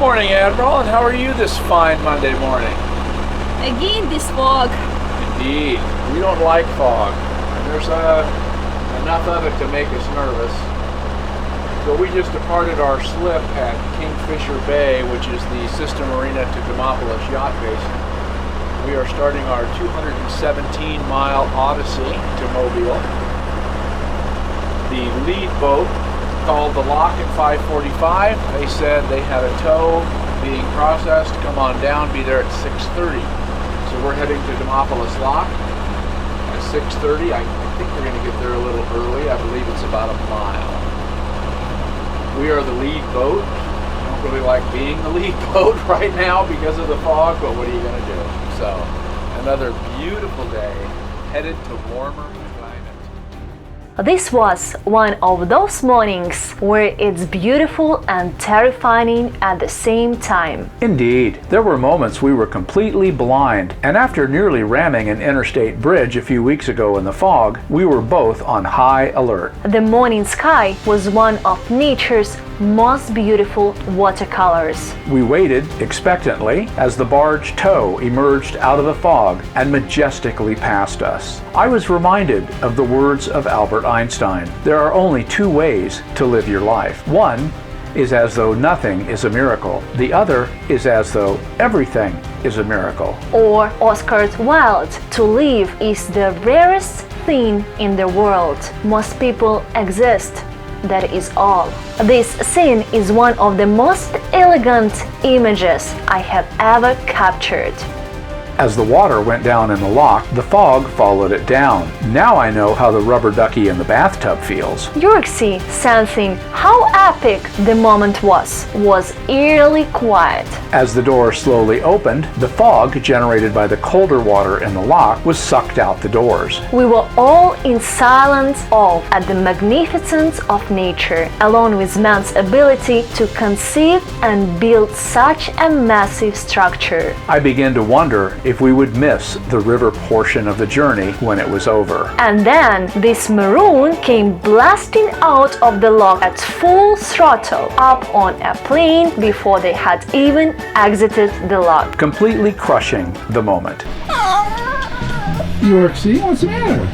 morning, Admiral, and how are you this fine Monday morning? Again, this fog. Indeed. We don't like fog. There's enough of it to make us nervous. So we just departed our slip at Kingfisher Bay, which is the sister marina to Demopolis yacht basin. We are starting our 217-mile odyssey to Mobile. The lead boat called the Lock at 5:45. They said they had a tow being processed. Come on down, be there at 6:30. So we're heading to Demopolis Lock at 6:30. I think we're going to get there a little early. I believe it's about a mile. We are the lead boat. I don't really like being the lead boat right now because of the fog, but what are you going to do? So another beautiful day, headed to warmer climate. This was one of those mornings where it's beautiful and terrifying at the same time. Indeed, there were moments we were completely blind, and after nearly ramming an interstate bridge a few weeks ago in the fog, we were both on high alert. The morning sky was one of nature's most beautiful watercolors. We waited expectantly as the barge tow emerged out of the fog and majestically passed us. I was reminded of the words of Albert Einstein. There are only two ways to live your life. One is as though nothing is a miracle. The other is as though everything is a miracle. Or Oscar Wilde, to live is the rarest thing in the world. Most people exist. That is all. This scene is one of the most elegant images I have ever captured. As the water went down in the lock, the fog followed it down. Now I know how the rubber ducky in the bathtub feels. Yorksie, sensing how epic the moment was eerily quiet. As the door slowly opened, the fog generated by the colder water in the lock was sucked out the doors. We were all in silent awe at the magnificence of nature, along with man's ability to conceive and build such a massive structure. I began to wonder if we would miss the river portion of the journey when it was over. And then this maroon came blasting out of the lock at full throttle up on a plane before they had even exited the lock, completely crushing the moment. Yorksie, what's the matter?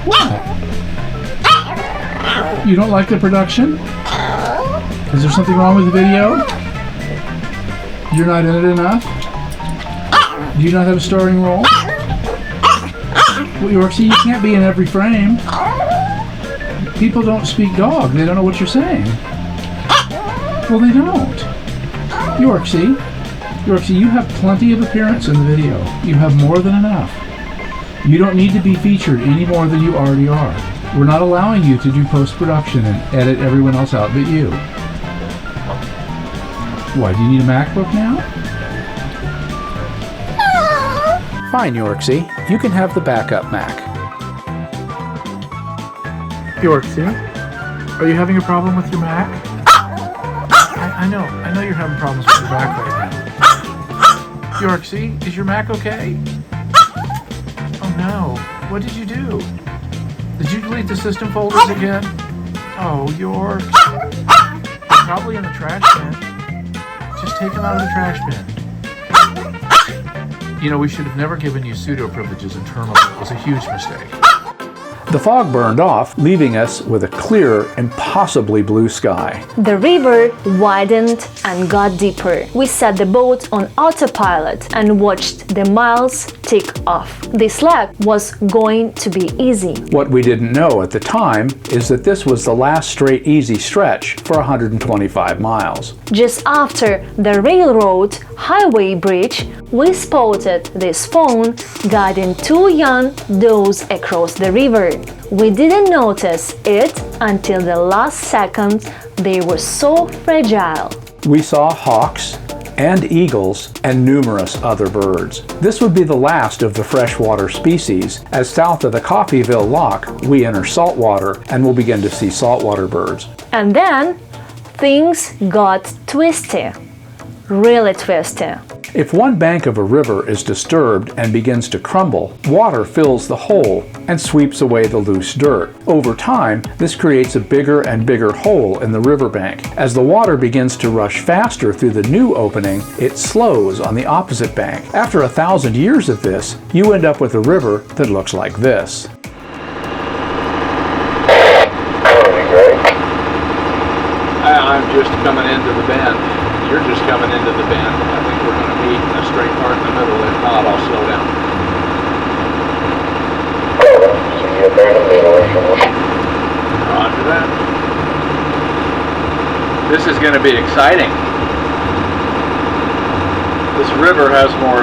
What? You don't like the production? Is there something wrong with the video? You're not in it enough? Do you not have a starring role? Well, Yorksie, you can't be in every frame. People don't speak dog. They don't know what you're saying. Well, they don't. Yorksie, you have plenty of appearance in the video. You have more than enough. You don't need to be featured any more than you already are. We're not allowing you to do post-production and edit everyone else out but you. Why, do you need a MacBook now? Fine, Yorksie. You can have the backup Mac. Yorksie, are you having a problem with your Mac? I know you're having problems with your Mac right now. Yorksie, is your Mac okay? Oh no, what did you do? Did you delete the system folders again? Oh, York. They're probably in the trash bin. Just take them out of the trash bin. You know, we should have never given you pseudo privileges internally. It was a huge mistake. The fog burned off, leaving us with a clear, impossibly blue sky. The river widened and got deeper. We set the boat on autopilot and watched the miles tick off. This leg was going to be easy. What we didn't know at the time is that this was the last straight easy stretch for 125 miles. Just after the railroad highway bridge, we spotted this phone guiding two young does across the river. We didn't notice it until the last second. They were so fragile. We saw hawks and eagles and numerous other birds. This would be the last of the freshwater species, as south of the CoffeVille lock we enter saltwater and will begin to see saltwater birds. And then things got twisty, really twisty. If one bank of a river is disturbed and begins to crumble, water fills the hole and sweeps away the loose dirt. Over time, this creates a bigger and bigger hole in the riverbank. As the water begins to rush faster through the new opening, it slows on the opposite bank. After 1,000 years of this, you end up with a river that looks like this. I'm just coming into the bend. You're just coming into the bend. I think we're going to meet in a straight part in the middle. If not, I'll slow down. Roger that. This is going to be exciting. This river has more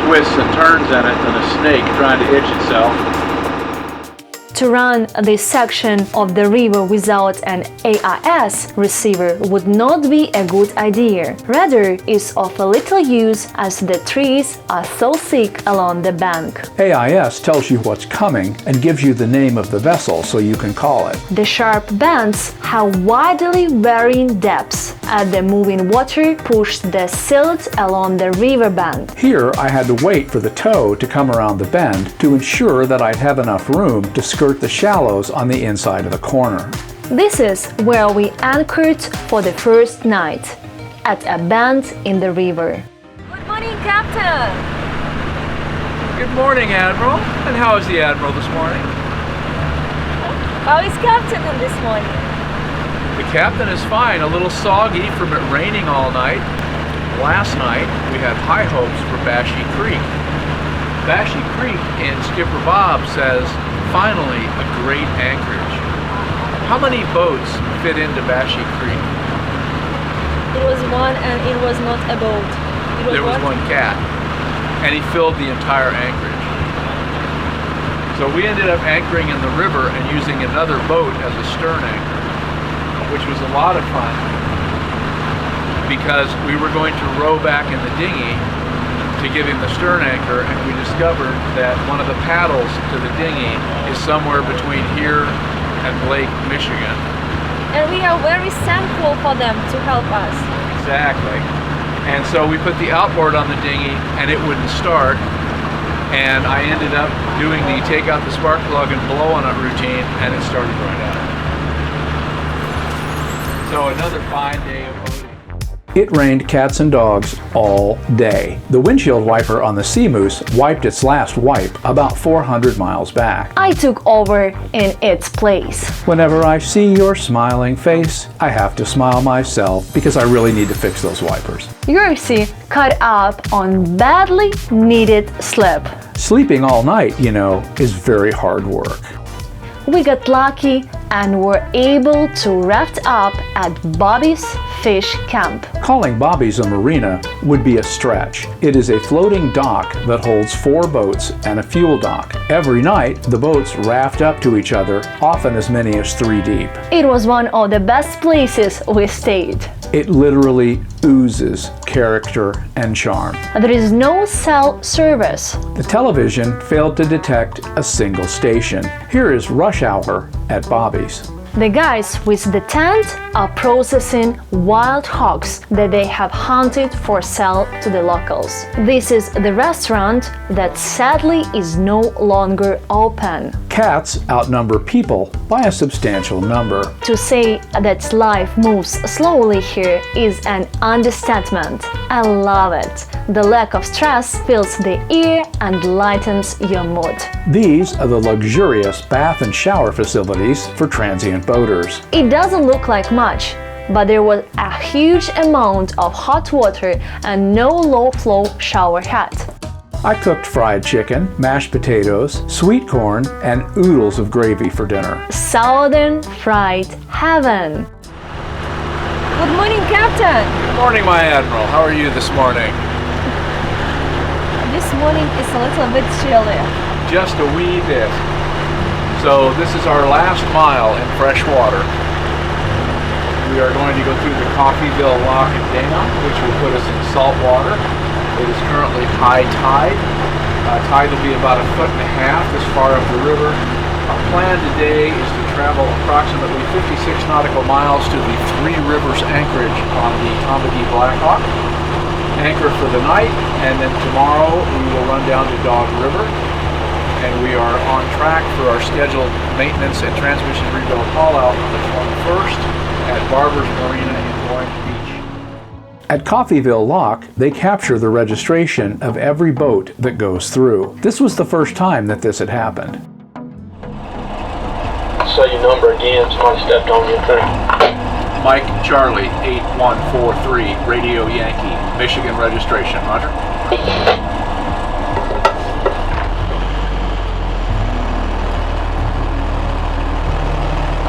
twists and turns in it than a snake trying to itch itself. To run this section of the river without an AIS receiver would not be a good idea. Rather, is of a little use as the trees are so thick along the bank. AIS tells you what's coming and gives you the name of the vessel so you can call it. The sharp bends have widely varying depths as the moving water pushed the silt along the riverbank. Here, I had to wait for the tow to come around the bend to ensure that I'd have enough room to skirt the shallows on the inside of the corner. This is where we anchored for the first night, at a bend in the river. Good morning, Captain! Good morning, Admiral. And how is the Admiral this morning? How is Captain this morning? The captain is fine, a little soggy from it raining all night. Last night, we had high hopes for Bashy Creek. Bashy Creek in Skipper Bob says, finally, a great anchorage. How many boats fit into Bashy Creek? It was one, and it was not a boat. There was one cat, and he filled the entire anchorage. So we ended up anchoring in the river and using another boat as a stern anchor, which was a lot of fun because we were going to row back in the dinghy to give him the stern anchor, and we discovered that one of the paddles to the dinghy is somewhere between here and Lake Michigan. And we are very thankful for them to help us. Exactly. And so we put the outboard on the dinghy and it wouldn't start, and I ended up doing the take out the spark plug and blow on it routine, and it started right out. So another fine day of boating. It rained cats and dogs all day. The windshield wiper on the Sea Moose wiped its last wipe about 400 miles back. I took over in its place. Whenever I see your smiling face, I have to smile myself because I really need to fix those wipers. Yorksie caught up on badly needed sleep. Sleeping all night, you know, is very hard work. We got lucky and were able to raft up at Bobby's Fish Camp. Calling Bobby's a marina would be a stretch. It is a floating dock that holds 4 boats and a fuel dock. Every night, the boats raft up to each other, often as many as 3 deep. It was one of the best places we stayed. It literally oozes character and charm. There is no cell service. The television failed to detect a single station. Here is rush hour at Bobby's. The guys with the tent are processing wild hogs that they have hunted for sale to the locals. This is the restaurant that sadly is no longer open. Cats outnumber people by a substantial number. To say that life moves slowly here is an understatement. I love it. The lack of stress fills the air and lightens your mood. These are the luxurious bath and shower facilities for transient boaters. It doesn't look like much, but there was a huge amount of hot water and no low-flow shower head. I cooked fried chicken, mashed potatoes, sweet corn, and oodles of gravy for dinner. Southern fried heaven. Good morning, Captain. Good morning, my Admiral. How are you this morning? This morning is a little bit chilly. Just a wee bit. So this is our last mile in fresh water. We are going to go through the CoffeVille lock and dam, which will put us in salt water. It is currently high tide. Tide will be about 1.5 feet this far up the river. Our plan today is to travel approximately 56 nautical miles to the Three Rivers anchorage on the Tombigbee Blackhawk. anchor for the night, and then tomorrow we will run down to Dog River, and we are on track for our scheduled maintenance and transmission rebuild haul-out on the 21st at Barber's Marina in Orange Beach. At CoffeVille Lock, they capture the registration of every boat that goes through. This was the first time that this had happened. Say your number again, somebody stepped on you too. Mike Charlie 8143, Radio Yankee, Michigan registration, Roger.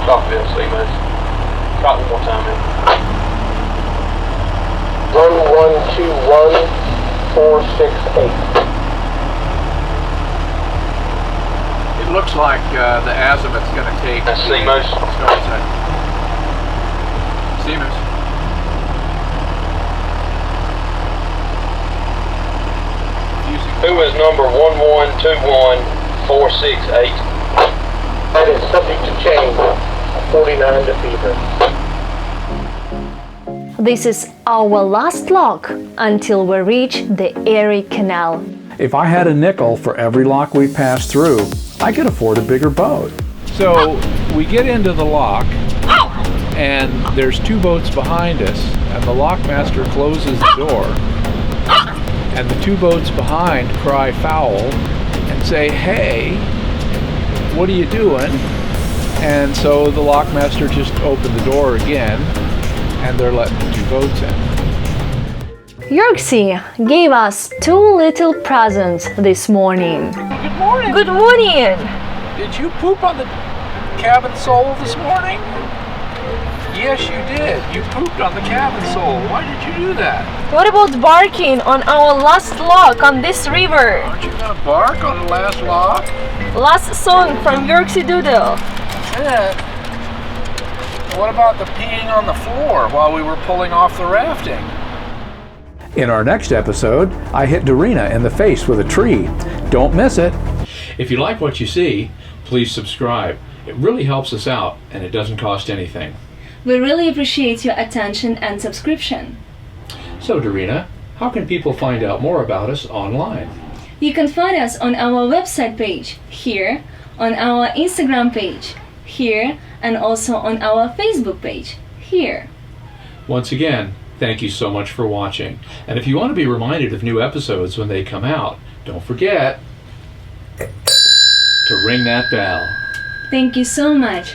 CoffeVille, see, man. Try one more time, man. 1121468. It looks like the azimuth's going to take... That's Seamoose. Seamoose. Who is number 1121468? That is subject to change. 49 to fever. This is our last lock until we reach the Erie Canal. If I had a nickel for every lock we passed through, I could afford a bigger boat. So we get into the lock, and there's two boats behind us, and the lockmaster closes the door, and the two boats behind cry foul and say, "Hey, what are you doing?" And so the lockmaster just opened the door again, and they're letting the two boats in. Yorksie gave us two little presents this morning. Good morning. Good morning! Did you poop on the cabin sole this morning? Yes, you did. You pooped on the cabin sole. Why did you do that? What about barking on our last lock on this river? Aren't you gonna bark on the last lock? Last song from Yorksie Doodle. Yeah. What about the peeing on the floor while we were pulling off the rafting? In our next episode, I hit Darina in the face with a tree. Don't miss it. If you like what you see, please subscribe. It really helps us out, and it doesn't cost anything. We really appreciate your attention and subscription. So, Darina, how can people find out more about us online? You can find us on our website page, here, on our Instagram page, here, and also on our Facebook page, here. Once again, thank you so much for watching. And if you want to be reminded of new episodes when they come out, don't forget to ring that bell. Thank you so much.